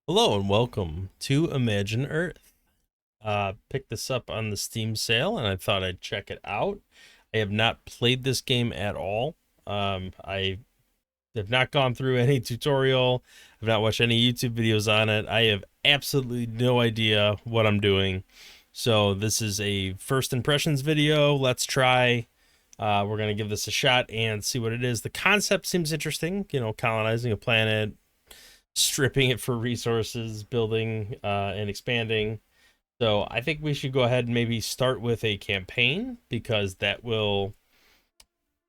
Hello and welcome to Imagine Earth. Picked this up on the Steam sale and I thought I'd check it out. I have not played this game at all. I have not gone through any tutorial. I've not watched any YouTube videos on it. I have absolutely no idea what I'm doing. So this is a first impressions video. Let's try. We're going to give this a shot and see what it is. The concept seems interesting, colonizing a planet, stripping it for resources, building and expanding. So I think we should go ahead and maybe start with a campaign because that will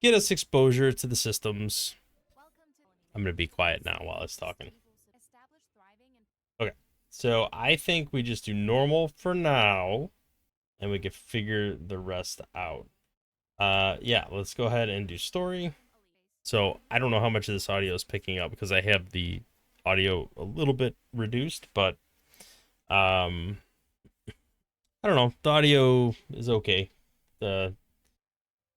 get us exposure to the systems. I'm going to be quiet now while I was talking. Okay, so I think we just do normal for now and we can figure the rest out. Yeah, let's go ahead and do story. So I don't know how much of this audio is picking up because I have the audio a little bit reduced, but I don't know. The audio is okay. The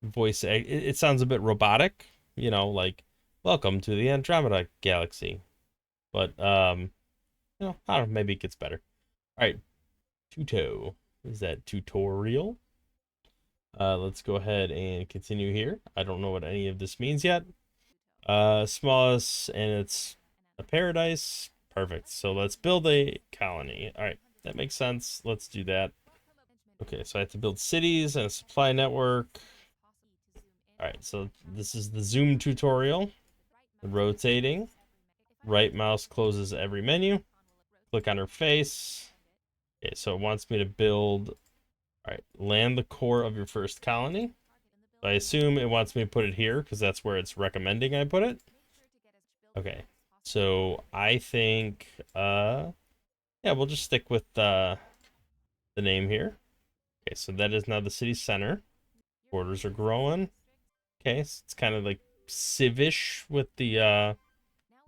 voice, it sounds a bit robotic, like welcome to the Andromeda Galaxy. But I don't know, maybe it gets better. All right, tuto. Is that tutorial? Let's go ahead and continue here. I don't know what any of this means yet. Smallest, and it's a paradise. Perfect. So let's build a colony. All right, that makes sense. Let's do that. Okay, so I have to build cities and a supply network. All right, so this is the zoom tutorial. Rotating. Right mouse closes every menu. Click on her face. Okay, so it wants me to build. All right, land the core of your first colony. I assume it wants me to put it here because that's where it's recommending I put it. Okay, so I think, yeah, we'll just stick with the name here. Okay, so that is now the city center. Borders are growing. Okay, so it's kind of like civish with the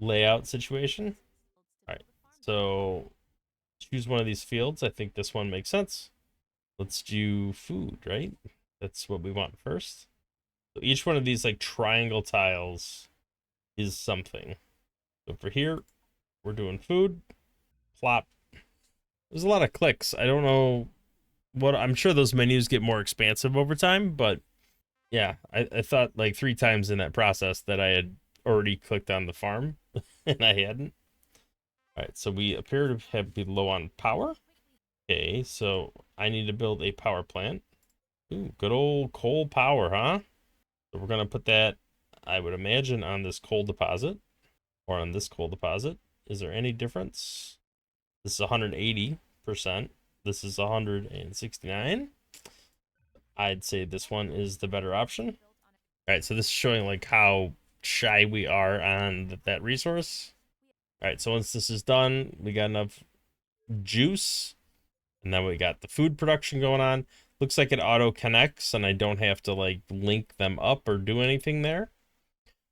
layout situation. All right, so choose one of these fields. I think this one makes sense. Let's do food, right? That's what we want first. So each one of these like triangle tiles is something. So for here, we're doing food. Plop. There's a lot of clicks. I don't know what, I'm sure those menus get more expansive over time, but yeah, I thought like 3 times in that process that I had already clicked on the farm and I hadn't. All right, so we appear to have be low on power. Okay, so I need to build a power plant. Ooh, good old coal power, huh? So we're gonna put that, I would imagine, on this coal deposit or on this coal deposit. Is there any difference? This is 180%. This is 169. I'd say this one is the better option. All right, so this is showing like how shy we are on that resource. All right, so once this is done, we got enough juice, and then we got the food production going on. Looks like it auto connects, and I don't have to like link them up or do anything there.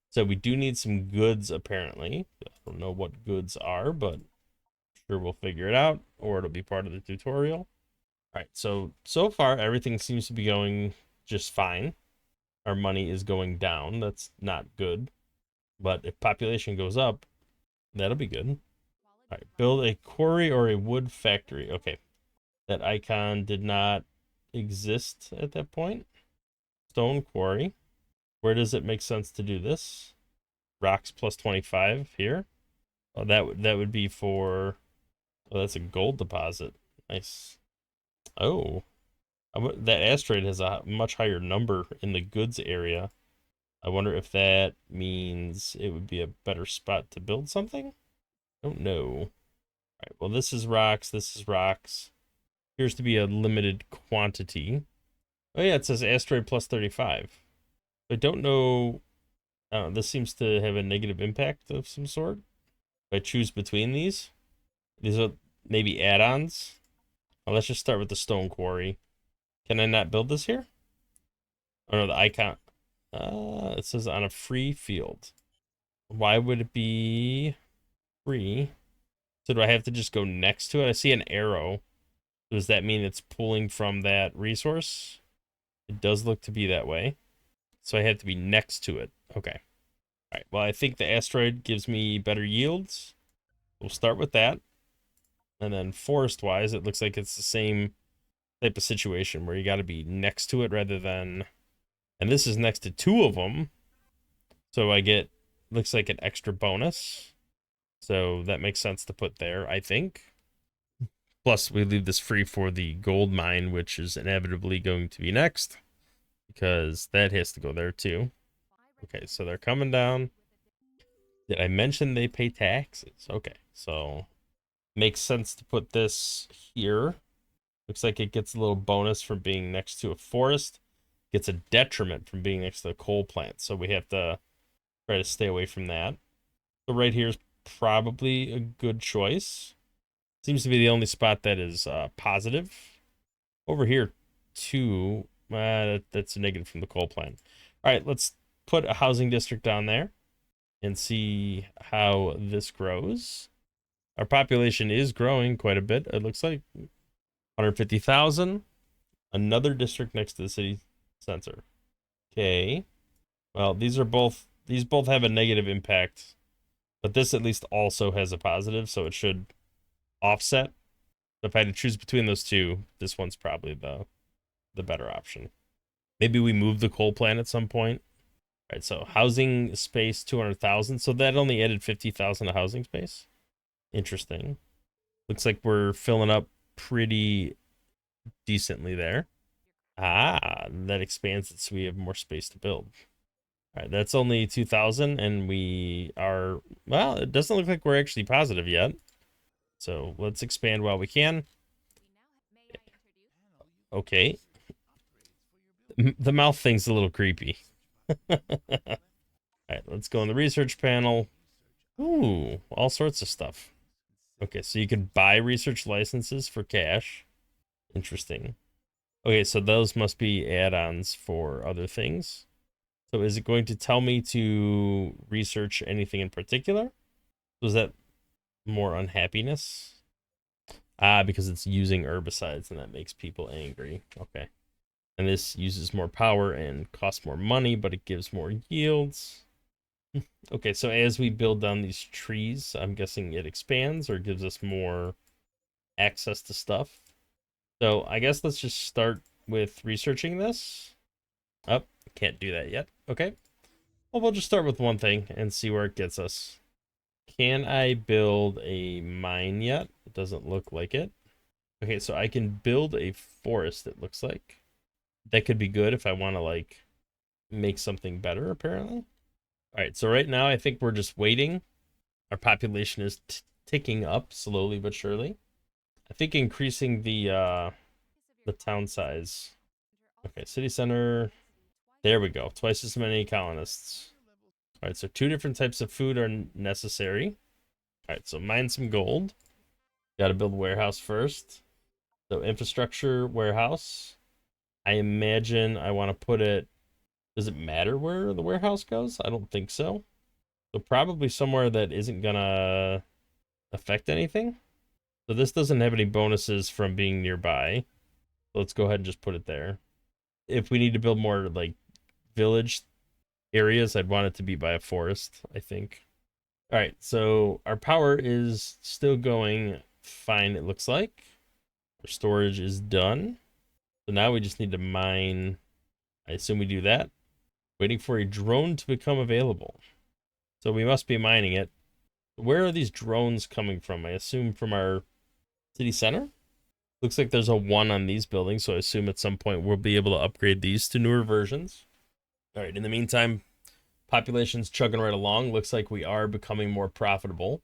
So we do need some goods apparently. I don't know what goods are, but I'm sure we'll figure it out, or it'll be part of the tutorial. All right, so far everything seems to be going just fine. Our money is going down. That's not good. But if population goes up, that'll be good. All right, build a quarry or a wood factory. Okay, that icon did not exist at that point. Stone quarry. Where does it make sense to do this? Rocks plus 25 here. Oh, that would be for. Oh, that's a gold deposit. Nice. Oh, that asteroid has a much higher number in the goods area. I wonder if that means it would be a better spot to build something? I don't know. All right, well, this is rocks. This is rocks. Appears to be a limited quantity. Oh, yeah, it says asteroid plus 35. I don't know. This seems to have a negative impact of some sort. If I choose between these are maybe add-ons. Well, let's just start with the stone quarry. Can I not build this here? Oh, no, the icon. It says on a free field. Why would it be free? So do I have to just go next to it? I see an arrow. Does that mean it's pulling from that resource? It does look to be that way. So I have to be next to it. Okay. All right. Well, I think the asteroid gives me better yields. We'll start with that. And then forest wise, it looks like it's the same type of situation where you got to be next to it rather than, and this is next to two of them. So I get, looks like an extra bonus. So that makes sense to put there, I think. Plus, we leave this free for the gold mine, which is inevitably going to be next because that has to go there too. Okay, so they're coming down. Did I mention they pay taxes? Okay, so makes sense to put this here. Looks like it gets a little bonus from being next to a forest. Gets a detriment from being next to a coal plant. So we have to try to stay away from that. So right here is probably a good choice. Seems to be the only spot that is positive. Over here, too, that's a negative from the coal plant. All right, let's put a housing district down there and see how this grows. Our population is growing quite a bit. It looks like 150,000. Another district next to the city center. Okay. Well, these both have a negative impact, but this at least also has a positive, so it should offset. If I had to choose between those two, this one's probably the better option. Maybe we move the coal plant at some point. All right, so housing space 200,000. So that only added 50,000 to housing space. Interesting. Looks like we're filling up pretty decently there. Ah, that expands it so we have more space to build. All right, that's only 2,000 and we are, well, it doesn't look like we're actually positive yet. So let's expand while we can. Okay. The mouth thing's a little creepy. All right, let's go in the research panel. Ooh, all sorts of stuff. Okay, so you can buy research licenses for cash. Interesting. Okay, so those must be add-ons for other things. So is it going to tell me to research anything in particular? Was that more unhappiness? Ah, because it's using herbicides and that makes people angry. Okay. And this uses more power and costs more money, but it gives more yields. Okay, so as we build down these trees, I'm guessing it expands or gives us more access to stuff. So I guess let's just start with researching this. Oh, can't do that yet. Okay. Well, we'll just start with one thing and see where it gets us. Can I build a mine yet? It doesn't look like it. Okay, so I can build a forest, it looks like. That could be good if I want to, like, make something better, apparently. All right, so right now I think we're just waiting. Our population is ticking up slowly but surely. I think increasing the town size. Okay, city center. There we go. Twice as many colonists. All right, so two different types of food are necessary. All right, so mine some gold. Got to build a warehouse first. So infrastructure warehouse. I imagine I want to put it. Does it matter where the warehouse goes? I don't think so. So probably somewhere that isn't gonna affect anything. So this doesn't have any bonuses from being nearby. So let's go ahead and just put it there. If we need to build more like village areas, I'd want it to be by a forest, I think. All right, so our power is still going fine, it looks like. Our storage is done. So now we just need to mine. I assume we do that. Waiting for a drone to become available. So we must be mining it. Where are these drones coming from? I assume from our city center? Looks like there's a 1 on these buildings, so I assume at some point we'll be able to upgrade these to newer versions. All right, in the meantime, population's chugging right along. Looks like we are becoming more profitable.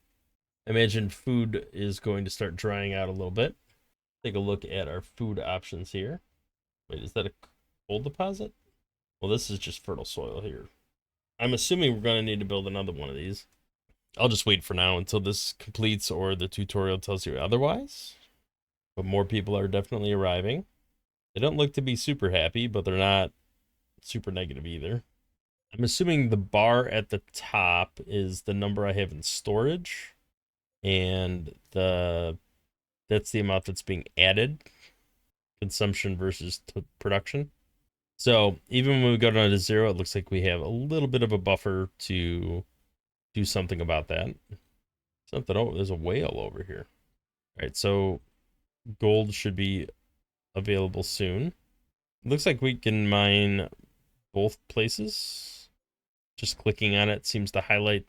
Imagine food is going to start drying out a little bit. Take a look at our food options here. Wait, is that a coal deposit? Well, this is just fertile soil here. I'm assuming we're going to need to build another one of these. I'll just wait for now until this completes or the tutorial tells you otherwise. But more people are definitely arriving. They don't look to be super happy, but they're not super negative either. I'm assuming the bar at the top is the number I have in storage, and that's the amount that's being added, consumption versus production. So even when we go down to 0, it looks like we have a little bit of a buffer to do something about that. Something. Oh, there's a whale over here. All right, so gold should be available soon. Looks like we can mine both places. Just clicking on it seems to highlight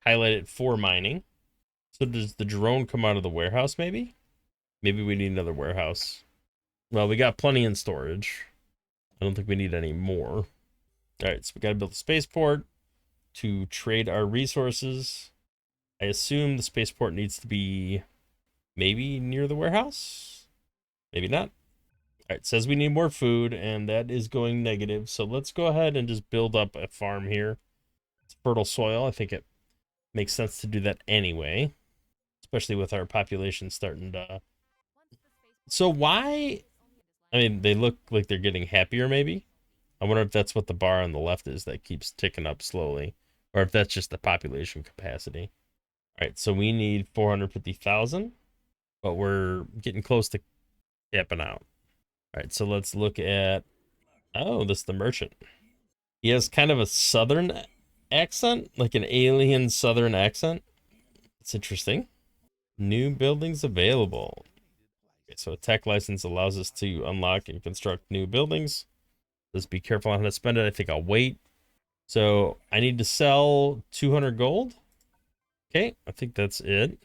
it for mining. So does the drone come out of the warehouse maybe? Maybe we need another warehouse. Well, we got plenty in storage. I don't think we need any more. All right, so we got to build a spaceport to trade our resources. I assume the spaceport needs to be maybe near the warehouse. Maybe not. All right, it says we need more food, and that is going negative. So let's go ahead and just build up a farm here. It's fertile soil. I think it makes sense to do that anyway, especially with our population starting to. So why? I mean, they look like they're getting happier, maybe. I wonder if that's what the bar on the left is that keeps ticking up slowly, or if that's just the population capacity. All right, so we need 450,000, but we're getting close to capping out. All right, so let's look at. Oh, this is the merchant. He has kind of a southern accent, like an alien southern accent. It's interesting. New buildings available. Okay, so a tech license allows us to unlock and construct new buildings. Let's be careful on how to spend it. I think I'll wait. So I need to sell 200 gold. Okay, I think that's it.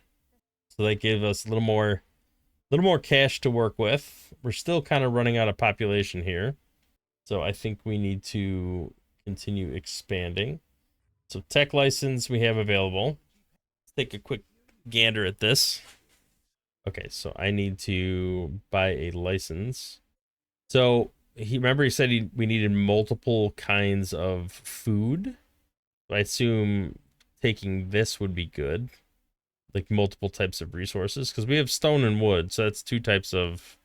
So that gave us a little more cash to work with. We're still kind of running out of population here. So I think we need to continue expanding. So tech license we have available. Let's take a quick gander at this. Okay, so I need to buy a license. So he said we needed multiple kinds of food. I assume taking this would be good, like multiple types of resources, because we have stone and wood, so that's two types of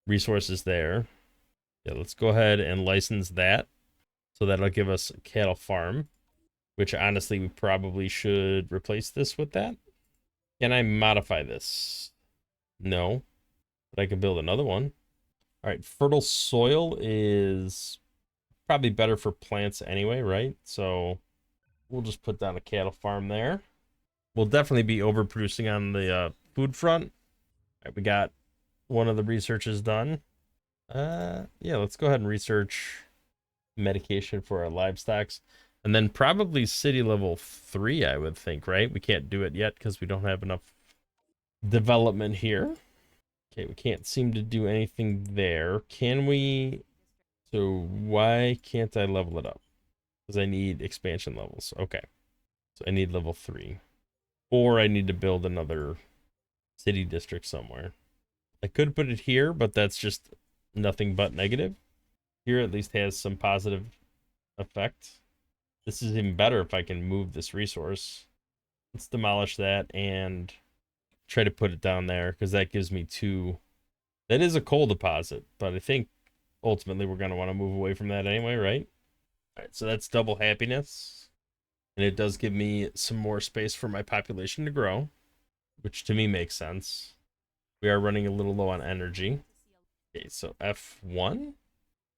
resources there. Yeah, let's go ahead and license that. So that'll give us a cattle farm, which honestly we probably should replace this with that. Can I modify this? No, but I can build another one. All right, fertile soil is probably better for plants anyway, right? So we'll just put down a cattle farm there. We'll definitely be overproducing on the food front. All right, we got one of the researches done. Yeah, let's go ahead and research medication for our livestock. And then probably city level 3, I would think, right? We can't do it yet because we don't have enough development here. Okay, we can't seem to do anything there. Can we? So why can't I level it up? Because I need expansion levels. Okay, so I need level 3. Or I need to build another city district somewhere. I could put it here, but that's just nothing but negative. Here at least has some positive effect. This is even better if I can move this resource. Let's demolish that and try to put it down there because that gives me 2. That is a coal deposit, but I think ultimately we're going to want to move away from that anyway, right? All right, so that's double happiness. And it does give me some more space for my population to grow, which to me makes sense. We are running a little low on energy. Okay, so F1.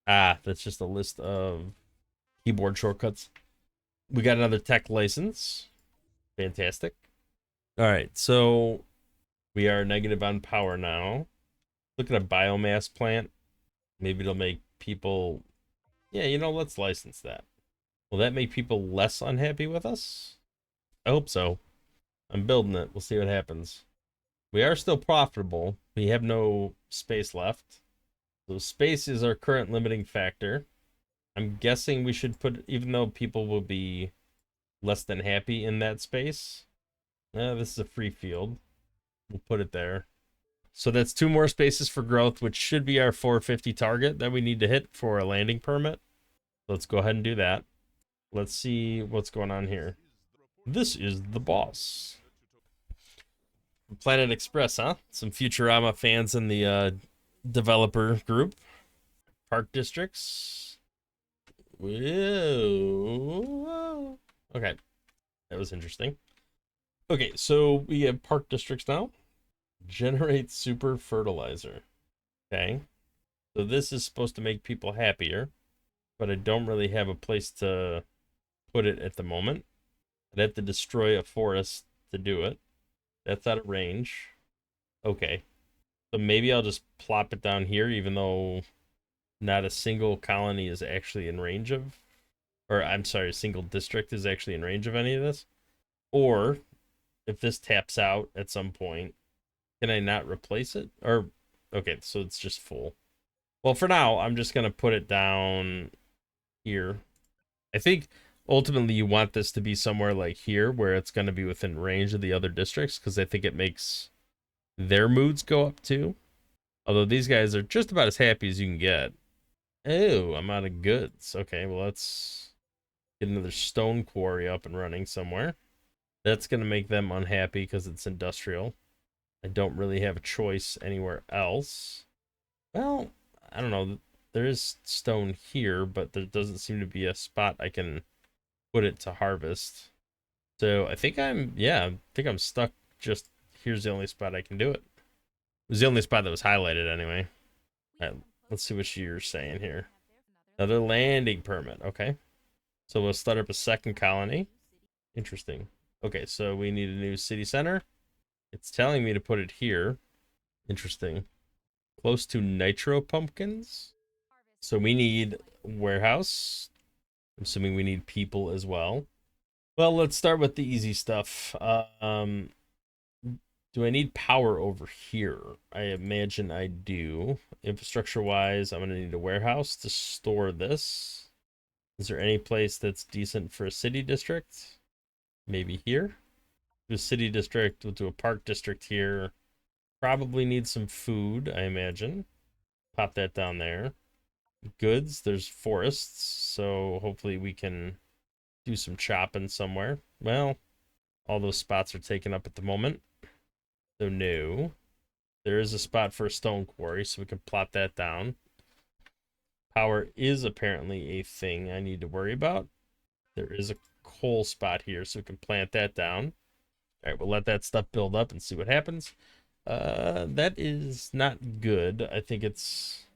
Ah, that's just a list of keyboard shortcuts. We got another tech license. Fantastic. All right, so we are negative on power now. Look at a biomass plant. Maybe it'll make people. Yeah, let's license that. Will that make people less unhappy with us? I hope so. I'm building it. We'll see what happens. We are still profitable. We have no space left. So space is our current limiting factor. I'm guessing we should put, even though people will be less than happy in that space. This is a free field. We'll put it there. So that's 2 more spaces for growth, which should be our 450 target that we need to hit for a landing permit. Let's go ahead and do that. Let's see what's going on here. This is the boss. Planet Express, huh? Some Futurama fans in the developer group. Park districts. Whoa. Okay. That was interesting. Okay, so we have park districts now. Generate super fertilizer. Okay. So this is supposed to make people happier, but I don't really have a place to put it at the moment. I'd have to destroy a forest to do it. That's out of range. Okay. So maybe I'll just plop it down here, even though not a single colony is actually in range of, or I'm sorry, a single district is actually in range of any of this. Or if this taps out at some point, can I not replace it? Or, okay, so it's just full. Well, for now, I'm just going to put it down here. I think ultimately you want this to be somewhere like here where it's going to be within range of the other districts because I think it makes their moods go up too. Although these guys are just about as happy as you can get. Oh, I'm out of goods. Okay, well, let's get another stone quarry up and running somewhere. That's going to make them unhappy because it's industrial. I don't really have a choice anywhere else. Well, I don't know. There is stone here, but there doesn't seem to be a spot I can put it to harvest. So I think I'm stuck. Just here's the only spot I can do it. It was the only spot that was highlighted anyway. All right, let's see what you're saying here. Another landing permit. Okay. So we'll start up a second colony. Interesting. Okay, so we need a new city center. It's telling me to put it here. Interesting. Close to nitro pumpkins. So we need warehouse. I'm assuming we need people as well. Well, let's start with the easy stuff. Do I need power over here? I imagine I do. Infrastructure-wise, I'm going to need a warehouse to store this. Is there any place that's decent for a city district? Maybe here? Do a city district, we'll do a park district here. Probably need some food, I imagine. Pop that down there. Goods, there's forests, so hopefully we can do some chopping somewhere. Well, all those spots are taken up at the moment. So no. There is a spot for a stone quarry, so we can plot that down. Power is apparently a thing I need to worry about. There is a coal spot here, so we can plant that down. All right, we'll let that stuff build up and see what happens. That is not good. I think it's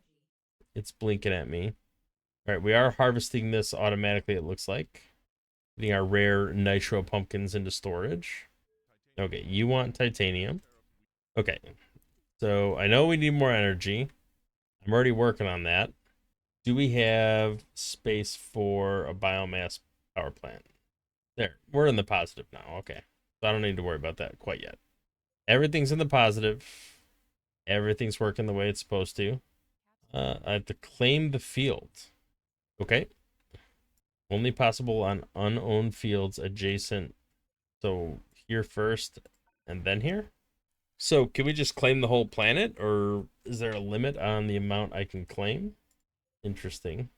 blinking at me. All right, we are harvesting this automatically, it looks like. Getting our rare nitro pumpkins into storage. Okay, you want titanium. Okay, so I know we need more energy. I'm already working on that. Do we have space for a biomass power plant? There, we're in the positive now. Okay, so I don't need to worry about that quite yet. Everything's in the positive. Everything's working the way it's supposed to. I have to claim the field. Okay. Only possible on unowned fields adjacent. So here first and then here. So can we just claim the whole planet, or is there a limit on the amount I can claim? Interesting.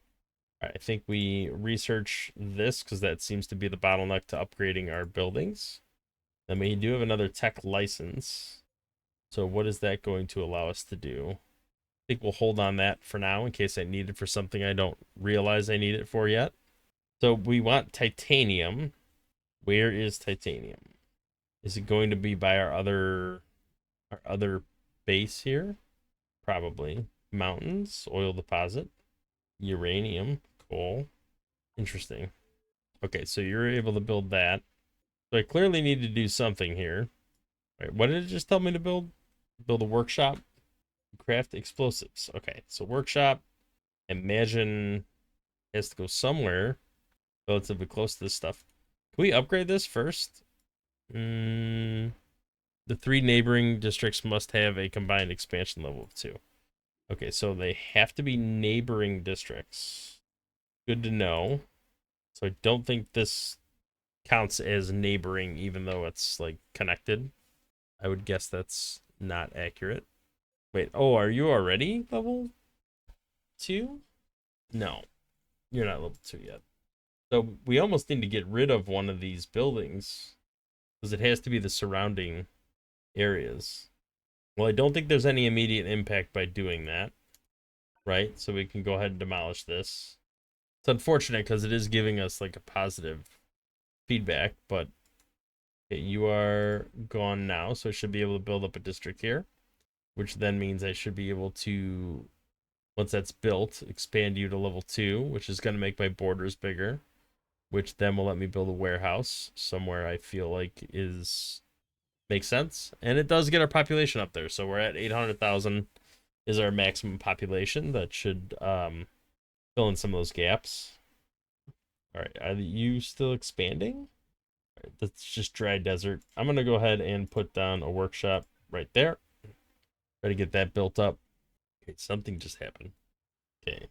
All right, I think we research this because that seems to be the bottleneck to upgrading our buildings. Then we do have another tech license. So what is that going to allow us to do? I think we'll hold on that for now in case I need it for something I don't realize I need it for yet. So we want titanium. Where is titanium? Is it going to be by our other base here? Probably. Mountains, oil deposit, uranium, coal. Interesting. Okay, so you're able to build that. So I clearly need to do something here. Wait, what did it just tell me to build? Build a workshop? Craft explosives. Okay, so workshop. Imagine it has to go somewhere relatively close to this stuff. Can we upgrade this first? The 3 neighboring districts must have a combined expansion level of 2. Okay, so they have to be neighboring districts. Good to know. So I don't think this counts as neighboring, even though it's like connected. I would guess that's not accurate. Wait, oh, are you already level 2? No, you're not level 2 yet. So we almost need to get rid of one of these buildings because it has to be the surrounding areas. Well, I don't think there's any immediate impact by doing that, right? So we can go ahead and demolish this. It's unfortunate because it is giving us like a positive feedback, but okay, you are gone now, so I should be able to build up a district here, which then means I should be able to, once that's built, expand you to level 2, which is going to make my borders bigger, which then will let me build a warehouse somewhere I feel like is Makes sense. And it does get our population up there. So we're at 800,000 is our maximum population. That should fill in some of those gaps. All right, are you still expanding? All right, that's just dry desert. I'm going to go ahead and put down a workshop right there. Try to get that built up. Okay, something just happened. Okay,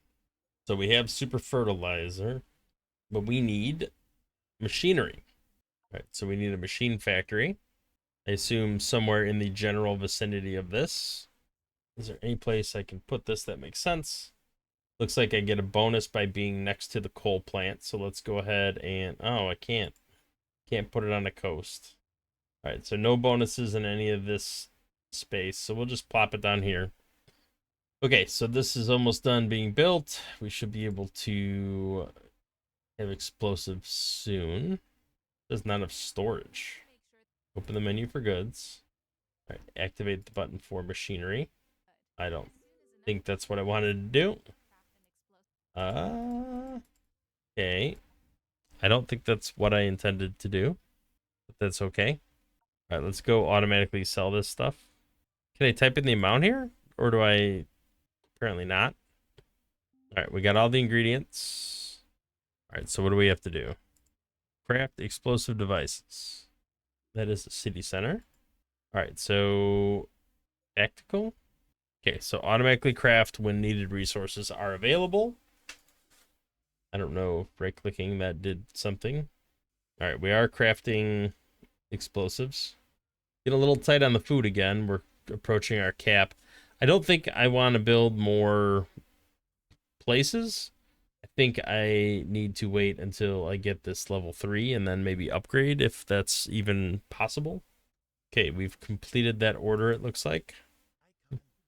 so we have super fertilizer, but we need machinery. All right, so we need a machine factory. I assume somewhere in the general vicinity of this. Is there any place I can put this that makes sense? Looks like I get a bonus by being next to the coal plant. So let's go ahead and, oh, I can't put it on the coast. All right, so no bonuses in any of this space. So we'll just plop it down here. Okay, so this is almost done being built. We should be able to have explosives soon. There's not enough storage. Open the menu for goods. All right, activate the button for machinery. I don't think that's what I wanted to do. Okay. I don't think that's what I intended to do, but that's okay. All right, let's go automatically sell this stuff. Can I type in the amount here? Or do I? Apparently not. All right, we got all the ingredients. All right, so what do we have to do? Craft explosive devices. That is the city center. All right, so tactical. Okay, so automatically craft when needed resources are available. I don't know if right-clicking that did something. All right, we are crafting explosives. Get a little tight on the food again. We're approaching our cap. I don't think I want to build more places. I think I need to wait until I get this level 3 and then maybe upgrade if that's even possible. Okay, we've completed that order, it looks like.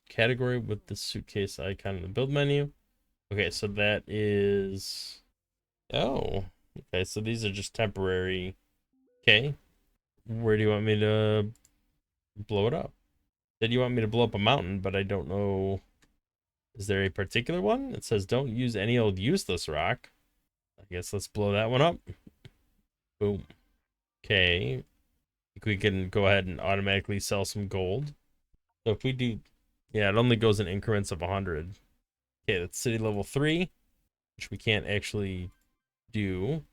Category with the suitcase icon in the build menu. Okay, so that is... Oh, okay, so these are just temporary. Okay, where do you want me to blow it up? Said you want me to blow up a mountain, but I don't know. Is there a particular one? It says don't use any old useless rock. I guess let's blow that one up. Boom. Okay. I think we can go ahead and automatically sell some gold. So if we do, yeah, it only goes in increments of 100. Okay, that's city level 3, which we can't actually do.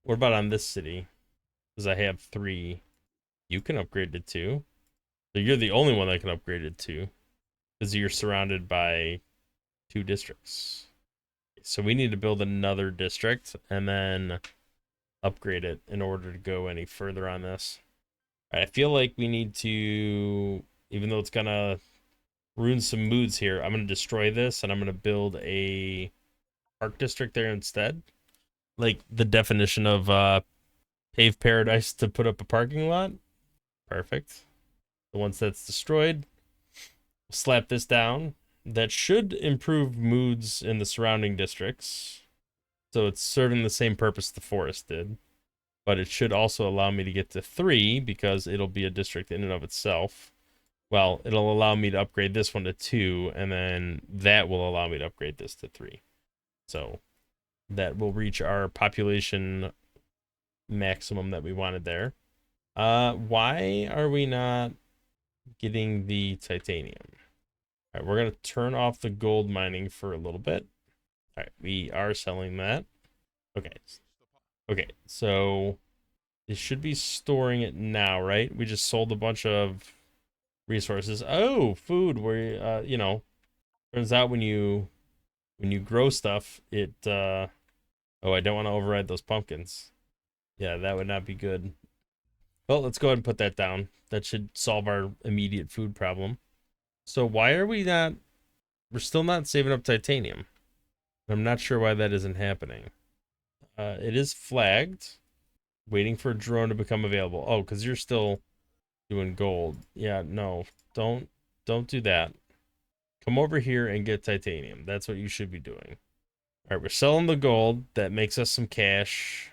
What about on this city? Because I have 3. You can upgrade to 2. So you're the only one that can upgrade it to. Because you're surrounded by 2 districts. So we need to build another district and then upgrade it in order to go any further on this. All right, I feel like we need to, even though it's gonna ruin some moods here, I'm gonna destroy this and I'm gonna build a park district there instead. Like the definition of paved paradise to put up a parking lot. Perfect. So once that's destroyed, we'll slap this down. That should improve moods in the surrounding districts. So it's serving the same purpose the forest did. But it should also allow me to get to 3 because it'll be a district in and of itself. Well, it'll allow me to upgrade this one to 2, and then that will allow me to upgrade this to 3. So that will reach our population maximum that we wanted there. Why are we not getting the titanium? All right, we're going to turn off the gold mining for a little bit. All right, we are selling that. Okay. Okay, so it should be storing it now, right? We just sold a bunch of resources. Oh, food, where you know, turns out when you grow stuff, it oh, I don't want to override those pumpkins. Yeah, that would not be good. Well, let's go ahead and put that down. That should solve our immediate food problem. So why are we not, we're still not saving up titanium. I'm not sure why that isn't happening. It is flagged, waiting for a drone to become available. Oh, because you're still doing gold. Yeah, no, don't do that. Come over here and get titanium. That's what you should be doing. All right, we're selling the gold. That makes us some cash.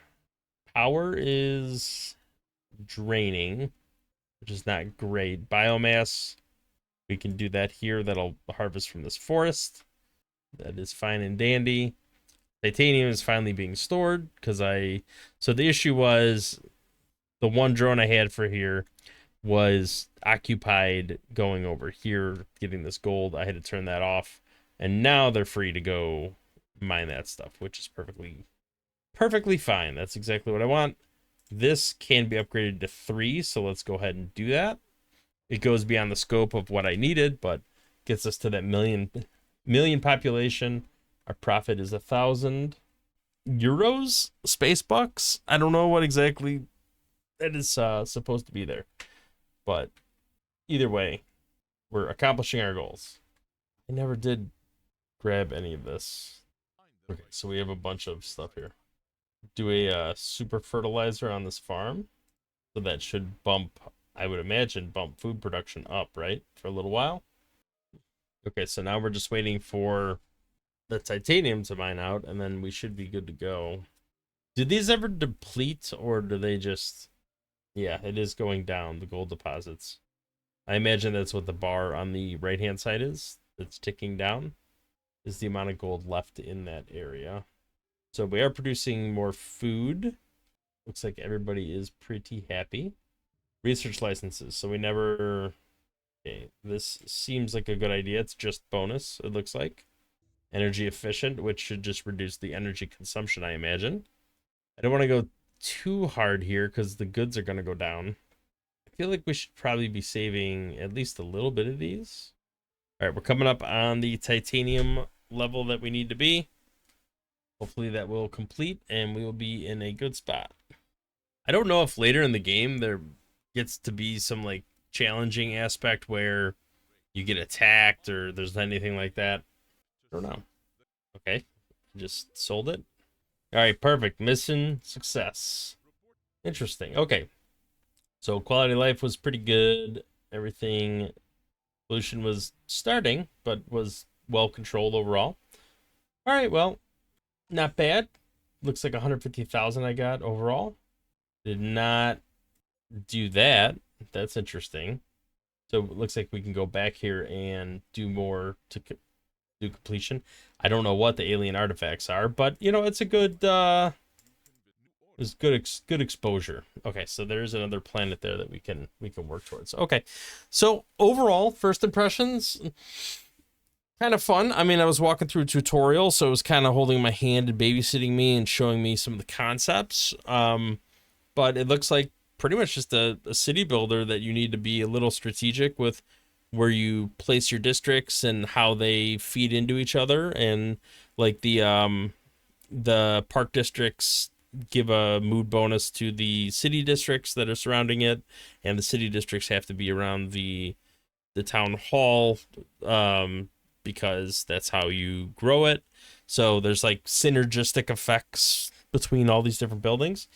Power is draining, which is not great. Biomass, we can do that here. That'll harvest from this forest. That is fine and dandy. Titanium is finally being stored because so the issue was the one drone I had for here was occupied going over here, getting this gold. I had to turn that off. And now they're free to go mine that stuff, which is perfectly fine. That's exactly what I want. This can be upgraded to 3, so let's go ahead and do that. It goes beyond the scope of what I needed, but gets us to that million population. Our profit is 1,000 euros, space bucks. I don't know what exactly that is supposed to be there, but either way, we're accomplishing our goals. I never did grab any of this. Okay, so we have a bunch of stuff here. Do a super fertilizer on this farm, so that should bump, I would imagine, bump food production up, right, for a little while. Okay, so now we're just waiting for the titanium to mine out, and then we should be good to go. Did these ever deplete, or do they just... Yeah, it is going down, the gold deposits. I imagine that's what the bar on the right-hand side is. It's ticking down, is the amount of gold left in that area. So we are producing more food. Looks like everybody is pretty happy. Research licenses. So we never... Okay, this seems like a good idea. It's just bonus, it looks like. Energy efficient, which should just reduce the energy consumption, I imagine. I don't want to go too hard here because the goods are going to go down. I feel like we should probably be saving at least a little bit of these. All right, we're coming up on the titanium level that we need to be. Hopefully that will complete and we will be in a good spot. I don't know if later in the game there gets to be some like challenging aspect where you get attacked or there's anything like that. I don't know. Okay, just sold it. All right, perfect. Mission success. Interesting. Okay, so quality of life was pretty good. Everything, pollution was starting, but was well controlled overall. All right, well, not bad. Looks like 150,000 I got overall. Did not do that. That's interesting. So it looks like we can go back here and do more to do completion. I don't know what the alien artifacts are, but you know, it's a good it's good exposure. Okay, so there's another planet there that we can work towards. Okay, so overall, first impressions, kind of fun. I mean, I was walking through a tutorial, so it was kind of holding my hand and babysitting me and showing me some of the concepts. But it looks like pretty much just a city builder that you need to be a little strategic with where you place your districts and how they feed into each other, and like the park districts give a mood bonus to the city districts that are surrounding it, and the city districts have to be around the town hall because that's how you grow it. So there's like synergistic effects between all these different buildings.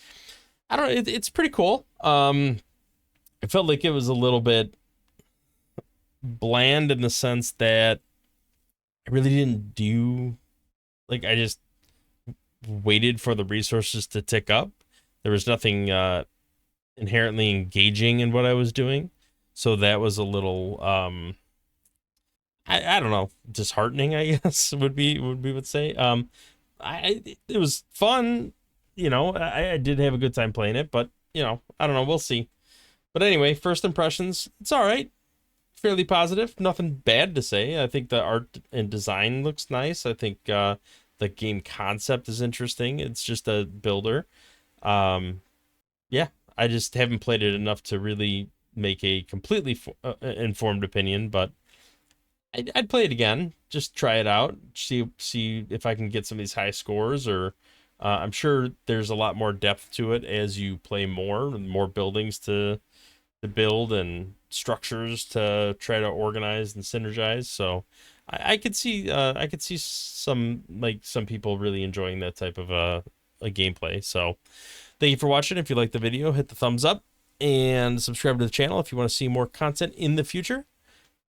I don't know, it's pretty cool. It felt like it was a little bit bland in the sense that I really didn't do, like, I just waited for the resources to tick up. There was nothing inherently engaging in what I was doing, so that was a little I don't know, disheartening, I guess we would say. It was fun, you know. I did have a good time playing it, but you know, I don't know, we'll see. But anyway, first impressions, it's all right. Fairly positive, nothing bad to say. I think the art and design looks nice. I think the game concept is interesting. It's just a builder. Yeah, I just haven't played it enough to really make a completely informed opinion, but I'd play it again. Just try it out. See if I can get some of these high scores, or I'm sure there's a lot more depth to it as you play more and more buildings to build and structures to try to organize and synergize. So I could see some people really enjoying that type of a gameplay. So thank you for watching. If you like the video, hit the thumbs up and subscribe to the channel if you want to see more content in the future.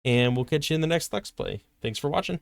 And we'll catch you in the next Let's Play. Thanks for watching.